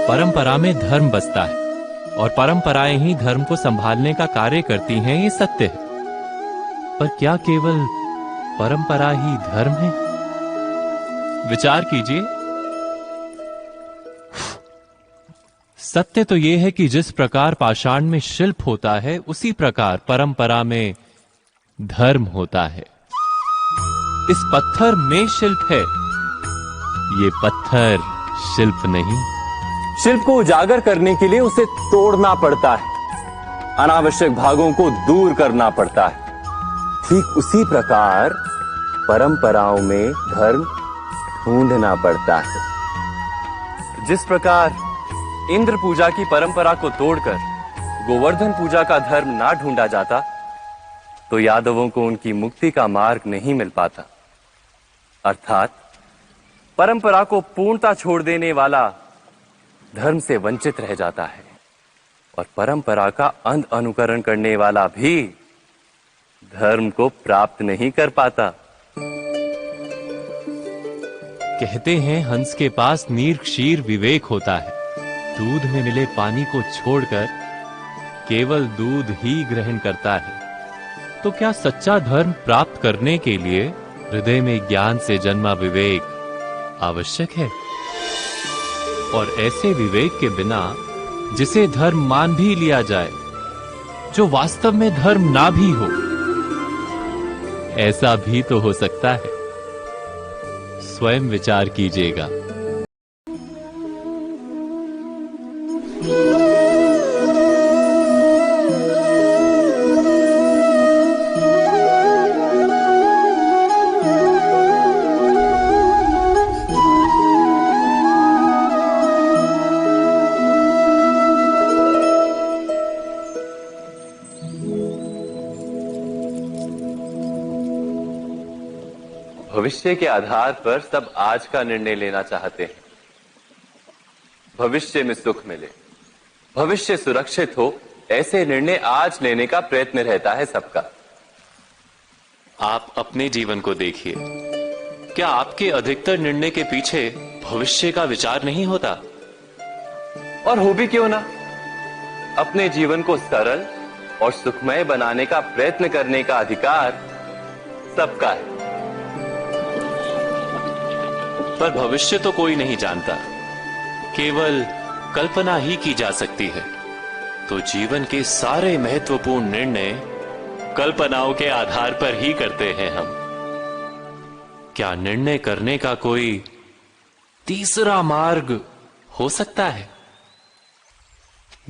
परंपरा में धर्म बसता है और परंपराएं ही धर्म को संभालने का कार्य करती हैं, ये सत्य है। पर क्या केवल परंपरा ही धर्म है? विचार कीजिए। सत्य तो यह है कि जिस प्रकार पाषाण में शिल्प होता है, उसी प्रकार परंपरा में धर्म होता है। इस पत्थर में शिल्प है, ये पत्थर शिल्प नहीं। शिल्प को उजागर करने के लिए उसे तोड़ना पड़ता है, अनावश्यक भागों को दूर करना पड़ता है। ठीक उसी प्रकार परंपराओं में धर्म ढूंढना पड़ता है। जिस प्रकार इंद्र पूजा की परंपरा को तोड़कर गोवर्धन पूजा का धर्म ना ढूंढा जाता, तो यादवों को उनकी मुक्ति का मार्ग नहीं मिल पाता। अर्थात परंपरा को पूर्णता छोड़ देने वाला धर्म से वंचित रह जाता है और परंपरा का अंध अनुकरण करने वाला भी धर्म को प्राप्त नहीं कर पाता। कहते हैं हंस के पास नीर क्षीर विवेक होता है। दूध में मिले पानी को छोड़कर केवल दूध ही ग्रहण करता है। तो क्या सच्चा धर्म प्राप्त करने के लिए हृदय में ज्ञान से जन्मा विवेक आवश्यक है? और ऐसे विवेक के बिना जिसे धर्म मान भी लिया जाए, जो वास्तव में धर्म ना भी हो, ऐसा भी तो हो सकता है। स्वयं विचार कीजिएगा। भविष्य के आधार पर सब आज का निर्णय लेना चाहते हैं। भविष्य में सुख मिले, भविष्य सुरक्षित हो, ऐसे निर्णय आज लेने का प्रयत्न रहता है सबका। आप अपने जीवन को देखिए। क्या आपके अधिकतर निर्णय के पीछे भविष्य का विचार नहीं होता? और हो भी क्यों ना। अपने जीवन को सरल और सुखमय बनाने का प्रयत्न करने का अधिकार सबका है। पर भविष्य तो कोई नहीं जानता, केवल कल्पना ही की जा सकती है। तो जीवन के सारे महत्वपूर्ण निर्णय कल्पनाओं के आधार पर ही करते हैं हम। क्या निर्णय करने का कोई तीसरा मार्ग हो सकता है?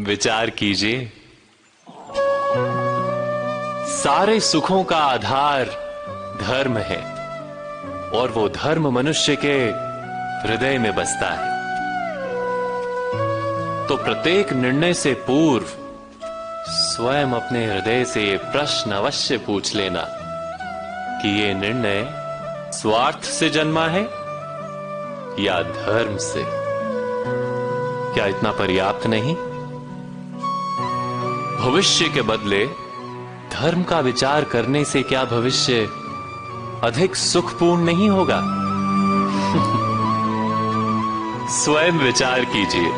विचार कीजिए। सारे सुखों का आधार धर्म है और वो धर्म मनुष्य के हृदय में बसता है। तो प्रत्येक निर्णय से पूर्व स्वयं अपने हृदय से ये प्रश्न अवश्य पूछ लेना कि ये निर्णय स्वार्थ से जन्मा है या धर्म से। क्या इतना पर्याप्त नहीं? भविष्य के बदले धर्म का विचार करने से क्या भविष्य अधिक सुखपूर्ण नहीं होगा? स्वयं विचार कीजिए।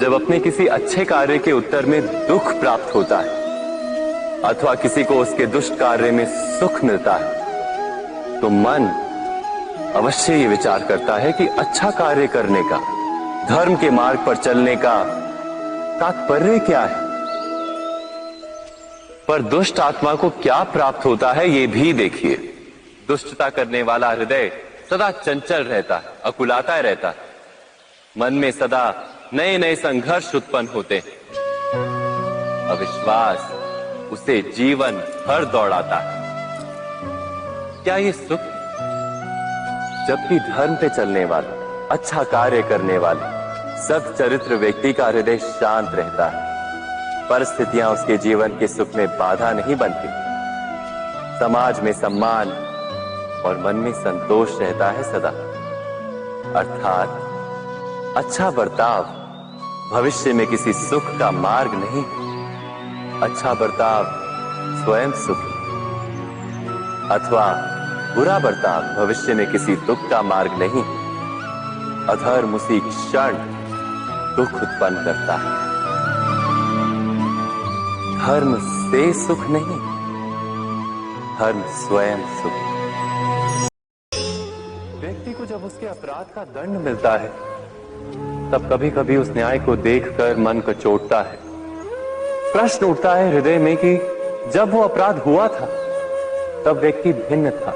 जब अपने किसी अच्छे कार्य के उत्तर में दुख प्राप्त होता है अथवा किसी को उसके दुष्ट कार्य में सुख मिलता है, तो मन अवश्य ये विचार करता है कि अच्छा कार्य करने का, धर्म के मार्ग पर चलने का तात्पर्य क्या है। पर दुष्ट आत्मा को क्या प्राप्त होता है ये भी देखिए। दुष्टता करने वाला हृदय सदा चंचल रहता है, अकुलाता रहता है। मन में सदा नए नए संघर्ष उत्पन्न होते हैं। अविश्वास उसे जीवन भर दौड़ाता है। क्या ये सुख? जबकि धर्म पे चलने वाला, अच्छा कार्य करने वाले, सत् चरित्र व्यक्ति का हृदय शांत रहता है। परिस्थितियां उसके जीवन के सुख में बाधा नहीं बनती। समाज में सम्मान और मन में संतोष रहता है सदा। अर्थात अच्छा बर्ताव भविष्य में किसी सुख का मार्ग नहीं, अच्छा बर्ताव स्वयं सुख अथवा बुरा बर्ताव भविष्य में किसी दुख का मार्ग नहीं, अधर्म उसी क्षण दुख उत्पन्न करता है। धर्म से सुख नहीं, धर्म स्वयं सुख। व्यक्ति को जब उसके अपराध का दंड मिलता है तब कभी कभी उस न्याय को देखकर मन कचोटता है। प्रश्न उठता है हृदय में कि जब वो अपराध हुआ था तब व्यक्ति भिन्न था।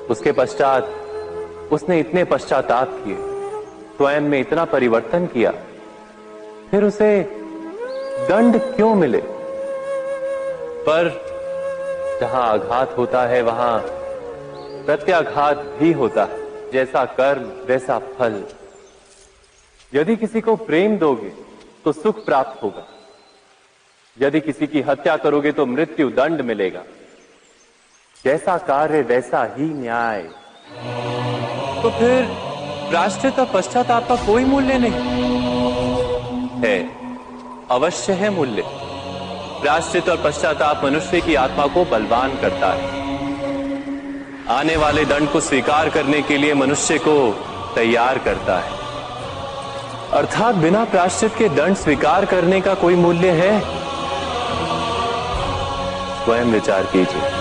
उसके पश्चात उसने इतने पश्चाताप किए, स्वयं में इतना परिवर्तन किया, फिर उसे दंड क्यों मिले? पर जहां आघात होता है वहां प्रत्याघात भी होता है। जैसा कर्म वैसा फल। यदि किसी को प्रेम दोगे तो सुख प्राप्त होगा, यदि किसी की हत्या करोगे तो मृत्यु दंड मिलेगा। जैसा कार्य वैसा ही न्याय। तो फिर प्रायश्चित और पश्चाताप का कोई मूल्य नहीं है? अवश्य है मूल्य। प्रायश्चित और पश्चाताप मनुष्य की आत्मा को बलवान करता है, आने वाले दंड को स्वीकार करने के लिए मनुष्य को तैयार करता है। अर्थात बिना प्रायश्चित के दंड स्वीकार करने का कोई मूल्य है? स्वयं विचार कीजिए।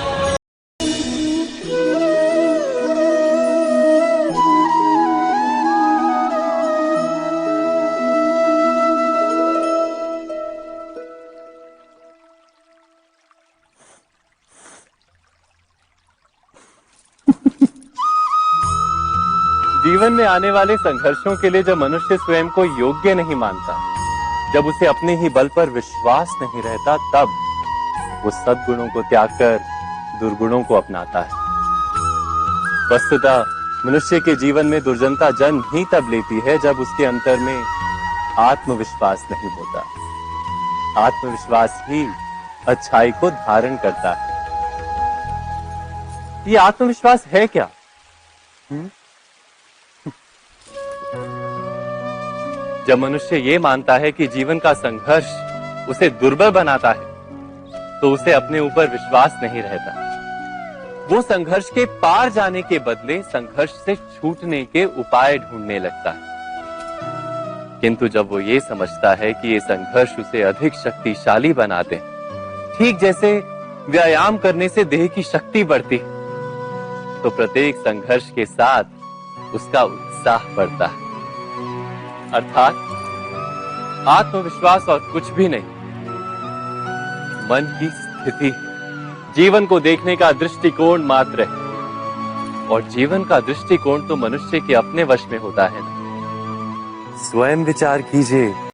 जीवन में आने वाले संघर्षों के लिए जब मनुष्य स्वयं को योग्य नहीं मानता, जब उसे अपने ही बल पर विश्वास नहीं रहता, तब वो सद्गुणों को त्याग कर दुर्गुणों को अपनाता है। वस्तुतः मनुष्य के जीवन में दुर्जनता जन्म ही तब लेती है जब उसके अंतर में आत्मविश्वास नहीं होता। आत्मविश्वास ही अच्छाई को धारण करता है। ये आत्मविश्वास है क्या? जब मनुष्य ये मानता है कि जीवन का संघर्ष उसे दुर्बल बनाता है, तो उसे अपने ऊपर विश्वास नहीं रहता। वो संघर्ष के पार जाने के बदले संघर्ष से छूटने के उपाय ढूंढने लगता है। किंतु जब वो ये समझता है कि ये संघर्ष उसे अधिक शक्तिशाली बनाते हैं, ठीक जैसे व्यायाम करने से देह की शक्ति बढ़ती है, तो प्रत्येक संघर्ष के साथ उसका उत्साह बढ़ता है। अर्थात आत्मविश्वास और कुछ भी नहीं, मन की स्थिति, जीवन को देखने का दृष्टिकोण मात्र है। और जीवन का दृष्टिकोण तो मनुष्य के अपने वश में होता है ना। स्वयं विचार कीजिए।